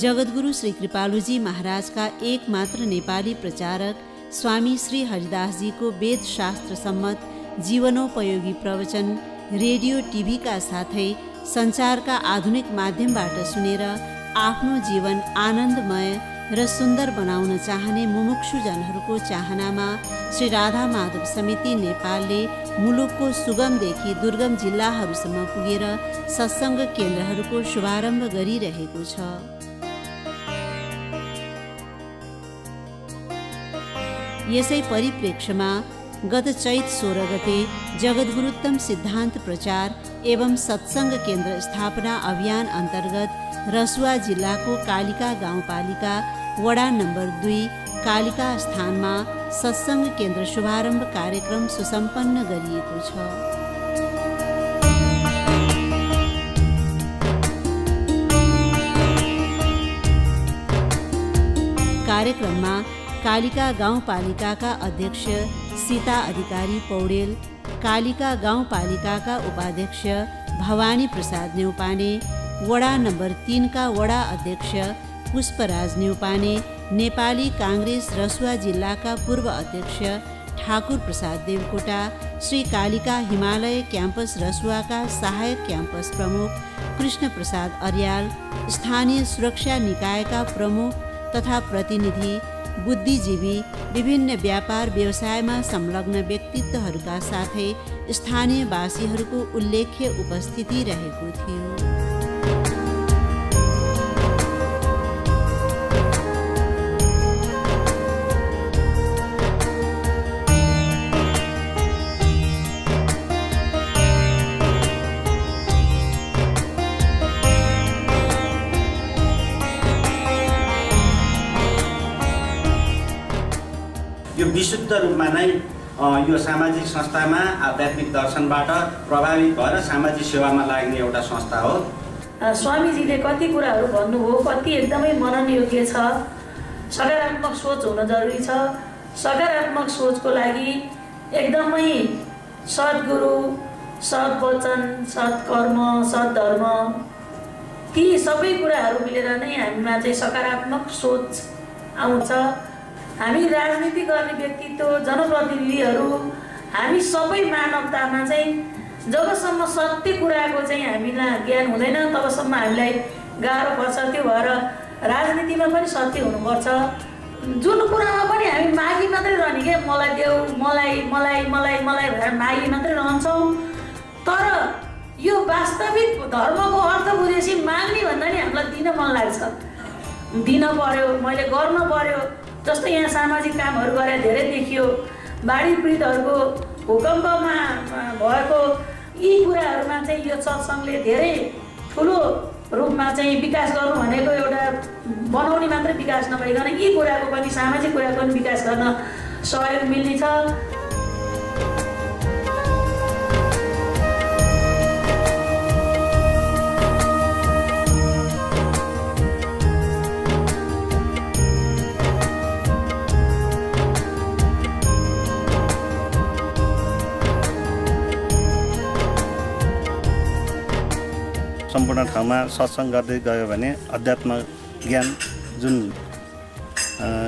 जगद्गुरु श्री कृपालुजी महाराजका एकमात्र नेपाली प्रचारक स्वामी श्री हरिदासजीको वेदशास्त्र सम्मत जीवनोपयोगी प्रवचन रेडियो टिभीका साथै सञ्चारका आधुनिक माध्यमबाट सुनेर आफ्नो जीवन आनन्दमय र सुन्दर बनाउन चाहने मुमुक्षुजनहरूको चाहनामा श्री राधा माधव समिति नेपालले मुलुकको सुगमदेखि दुर्गम जिल्लाहरूसम्म पुगेर सत्सङ्ग केन्द्रहरूको शुभारम्भ गरिरहेको छ। यसै परिप्रेक्ष्यमा गत चैत 16 गते जगद्गुरुत्तम सिद्धान्त प्रचार एवं सत्सङ्ग केन्द्र स्थापना अभियान अन्तर्गत रसुवा जिल्लाको कालिका गाउँपालिका वडा नम्बर 2 कालिका स्थानमा सत्सङ्ग केन्द्र शुभारम्भ कार्यक्रम सुसम्पन्न गरिएको छ। कार्यक्रममा कालिका गाउँपालिकाका अध्यक्ष सीता अधिकारी पौडेल, कालिका गाउँपालिकाका उपाध्यक्ष भवानी प्रसाद न्यौपाने, वडा नम्बर 3 का वडा अध्यक्ष पुष्पराज न्यौपाने, नेपाली काङ्ग्रेस रसुवा जिल्लाका पूर्व अध्यक्ष ठाकुर प्रसाद देवकोटा, श्री कालिका हिमालय क्याम्पस रसुवाका सहायक क्याम्पस प्रमुख कृष्ण प्रसाद अर्याल, स्थानीय सुरक्षा निकायका प्रमुख तथा प्रतिनिधि, बुद्धिजीवी, विभिन्न व्यापार व्यवसायमा संलग्न व्यक्तित्वहरूका साथै स्थानीयवासीहरूको उल्लेख्य उपस्थिति रहेको थियो। यो विशुद्ध रूपमा नै यो सामाजिक संस्थामा आध्यात्मिक दर्शनबाट प्रभावित भएर सामाजिक सेवामा लाग्ने एउटा संस्था हो। स्वामीजीले कति कुराहरू भन्नुभयो, कति एकदमै मनन योग्य छ। सकारात्मक सोच हुन जरुरी छ। सकारात्मक सोचको लागि एकदमै सद्गुरु, सद्वचन, सत्कर्म, सद्धर्म ती सबै कुराहरू मिलेर नै हामीमा चाहिँ सकारात्मक सोच आउँछ। हामी राजनीति गर्ने व्यक्तित्व, जनप्रतिनिधिहरू, हामी सबै मानवतामा चाहिँ जबसम्म सत्य कुराको चाहिँ हामीलाई ज्ञान हुँदैन तबसम्म हामीलाई गाह्रो पर्छ। त्यो भएर राजनीतिमा पनि सत्य हुनुपर्छ। जुन कुरामा पनि हामी मागी मात्रै रहने के, मलाई देऊ, मलाई मलाई मलाई मलाई भनेर मागी मात्रै रहन्छौँ। तर यो वास्तविक धर्मको अर्थ बुझेपछि माग्ने भन्दा नि हामीलाई दिन मन लाग्छ। दिन पर्यो, मैले गर्न पर्यो। जस्तो यहाँ सामाजिक कामहरू गरे धेरै देखियो। बाढी पीडितहरूको भूकम्पमा भएको यी कुराहरूमा चाहिँ यो सत्सङ्गले धेरै ठुलो रूपमा चाहिँ विकास गर्नु भनेको एउटा बनाउने मात्रै विकास नभइकन यी कुराको पनि सामाजिक कुराको पनि विकास गर्न सहयोग मिल्नेछ। सम्पूर्ण ठाउँमा सत्सङ्ग गर्दै गयो भने अध्यात्म ज्ञान जुन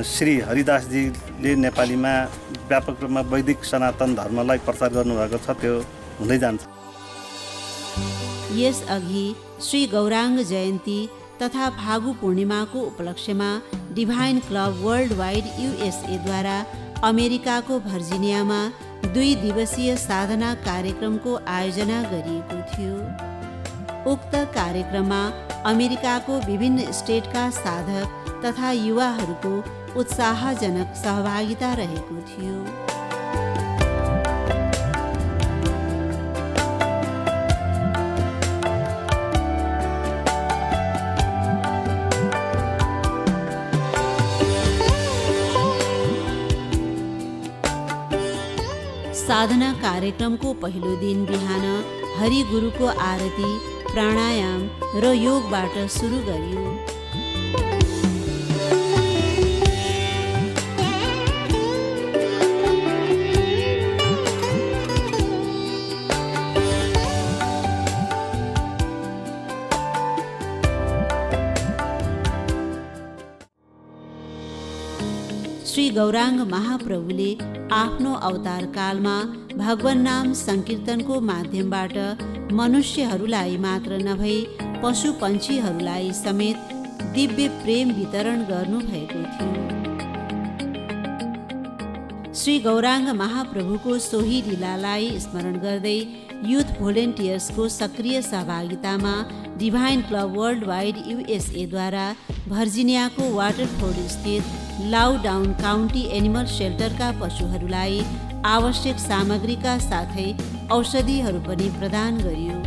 श्री हरिदासजीले नेपालीमा व्यापक रूपमा वैदिक सनातन धर्मलाई प्रचार गर्नुभएको छ त्यो हुँदै जान्छ। यसअघि श्री गौराङ जयन्ती तथा फागु पूर्णिमाको उपलक्ष्यमा डिभाइन क्लब वर्ल्ड वाइड युएसएद्वारा अमेरिकाको भर्जिनियामा 2 दिवसीय साधना कार्यक्रमको आयोजना गरिएको थियो। उक्त कार्यक्रममा अमेरिकाको विभिन्न स्टेटका साधक तथा युवाहरूको उत्साहजनक सहभागिता रहेको थियो। साधना कार्यक्रमको पहिलो दिन बिहान हरिगुरुको आरती, प्राणायाम र योगबाट सुरु गरियो। श्री गौराङ्ग महाप्रभुले आफ्नो अवतार कालमा भगवान नाम सङ्कीर्तनको माध्यमबाट मनुष्यहरूलाई मात्र नभई पशु पन्छीहरूलाई समेत दिव्य प्रेम वितरण गर्नुभएको थियो। श्री गौराङ्ग महाप्रभुको सोही लीलालाई स्मरण गर्दै युथ भोलिन्टियर्सको सक्रिय सहभागितामा डिभाइन क्लब वर्ल्ड वाइड युएसएद्वारा भर्जिनियाको वाटरफोर्ड स्थित लाउडाउन काउन्टी एनिमल सेल्टरका पशुहरूलाई आवश्यक सामग्रीका साथै औषधिहरू पनि प्रदान गरियो।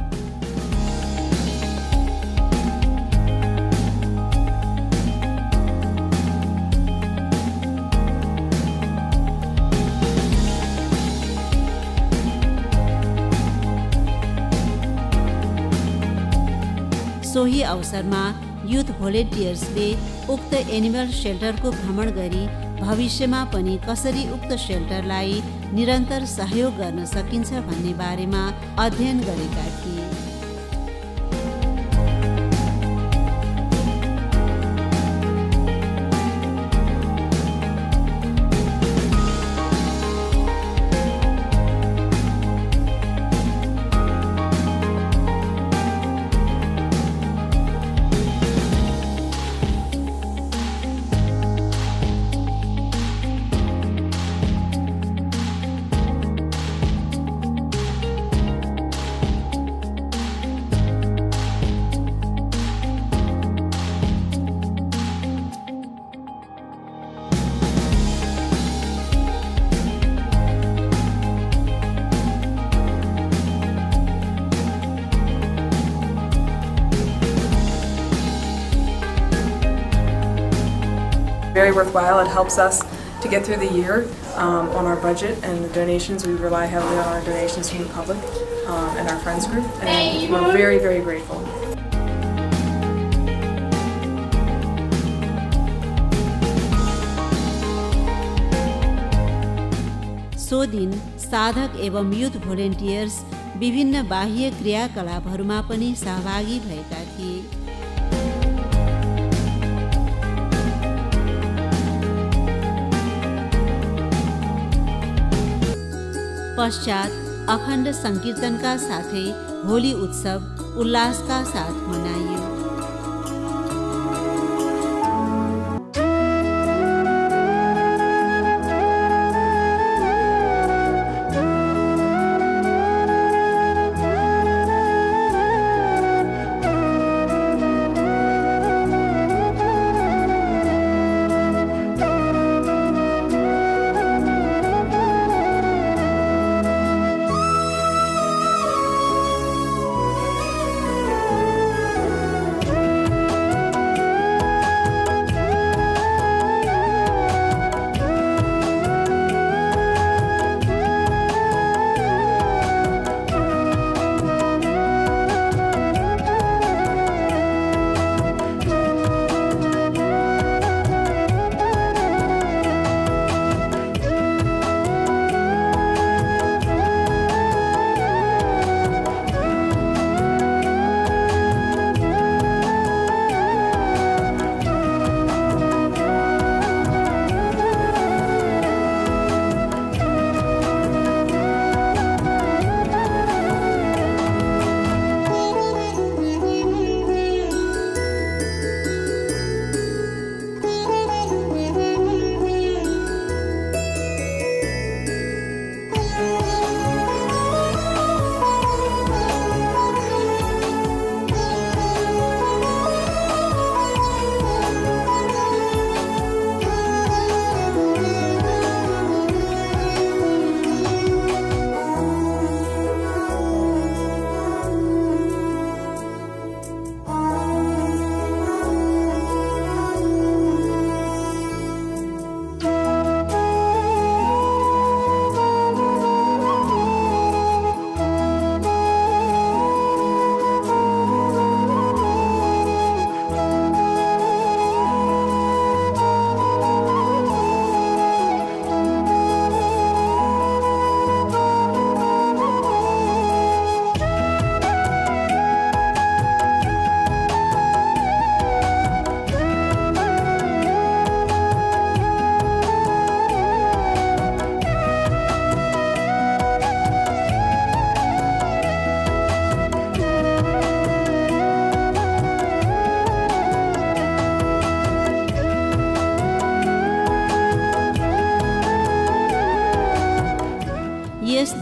सोही अवसरमा युथ भोलिन्टियर्सले उक्त एनिमल सेल्टरको भ्रमण गरी भविष्यमा पनि कसरी उक्त सेल्टरलाई निरन्तर सहयोग गर्न सकिन्छ भन्ने बारेमा अध्ययन गरेका थिए। Very worthwhile. It helps us to get through the year on our budget and the donations. We rely heavily on our donations from the public and our friends group, and we're very, very grateful. So दिन साधक एवं youth volunteers विभिन्न बाह्य क्रियाकलापहरूमा पनि सहभागी भएका थिए। पश्चात अखण्ड सङ्कीर्तनका साथै होली उत्सव उल्लासका साथ मनाइयो।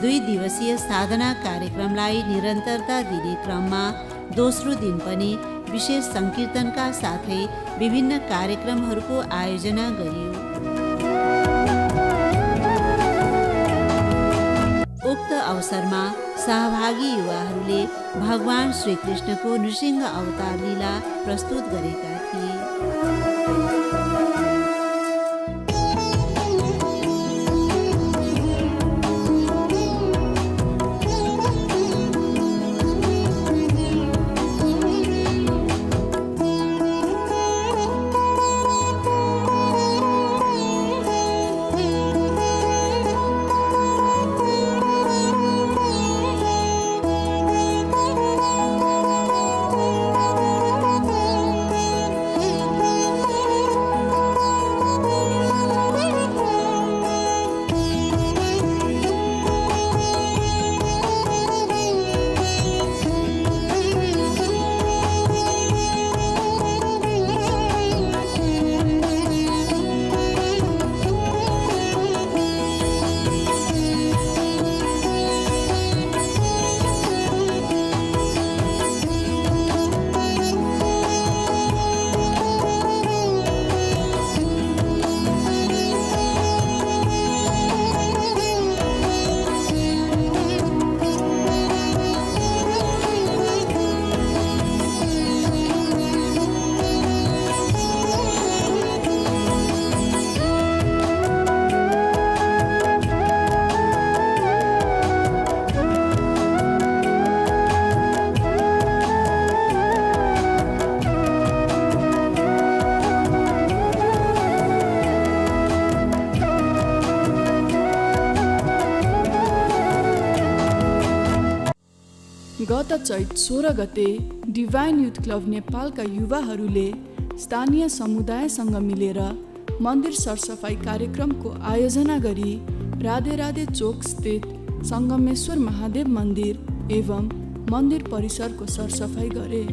2 दिवसीय साधना कार्यक्रमलाई निरन्तरता दिने क्रममा दोस्रो दिन पनि विशेष सङ्कीर्तनका साथै विभिन्न कार्यक्रमहरूको आयोजना गरियो। उक्त अवसरमा सहभागी युवाहरूले भगवान श्रीकृष्णको नृसिंह अवतार लीला प्रस्तुत गरेका थिए। गत चैत 16 गते डिभाइन युथ क्लब नेपालका युवाहरूले स्थानीय समुदायसँग मिलेर मन्दिर सरसफाई कार्यक्रमको आयोजना गरी राधे राधे चोक स्थित सङ्गमेश्वर महादेव मन्दिर एवं मन्दिर परिसरको सरसफाई गरे।